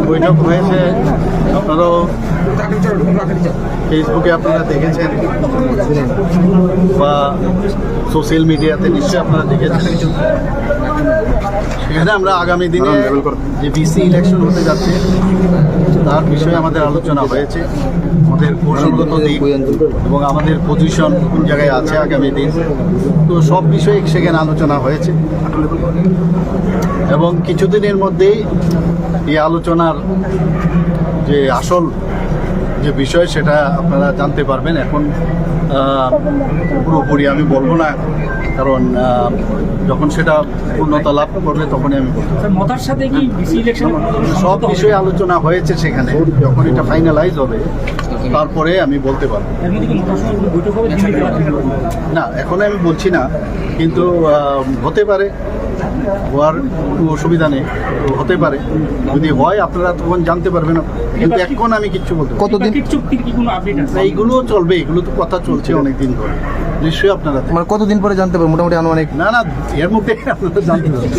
বৈঠক হয়েছে, আপনারাও ফেসবুকে আপনারা দেখেছেন বা সোশ্যাল মিডিয়াতে নিশ্চয়ই আপনারা দেখেছেন। সেখানে আমরা আগামী দিনে যে বিসি ইলেকশন হতে যাচ্ছে তার বিষয়ে আমাদের আলোচনা হয়েছে, আমাদের কৌশলগত দিক এবং আমাদের পজিশন কোন জায়গায় আছে আগামী দিন, তো সব বিষয়ে সেখানে আলোচনা হয়েছে এবং কিছুদিনের মধ্যেই এই আলোচনার যে আসল যে বিষয় সেটা আপনারা জানতে পারবেন। এখন পুরোপুরি আমি বলবো না, কারণ যখন সেটা পূর্ণতা লাভ করবে তখনই আমি বলবো। মতার সাথে কি সব বিষয়ে আলোচনা হয়েছে সেখানে, যখন এটা ফাইনালাইজ হবে তারপরে আমি বলতে পারবো। না, এখন আমি বলছি না, কিন্তু হতে পারে, হওয়ার কোনো অসুবিধা নেই, হতে পারে। যদি হয় আপনারা তখন জানতে পারবেন, কিন্তু এখন আমি কিচ্ছু বলতে পারবো। কতদিন এইগুলোও চলবে, এগুলো তো কথা চলছে অনেকদিন ধরে, নিশ্চয়ই আপনারা মানে কতদিন পরে জানতে পারবেন মোটামুটি আনুমানিক? না এর মধ্যে আপনারা জানতে পারবেন।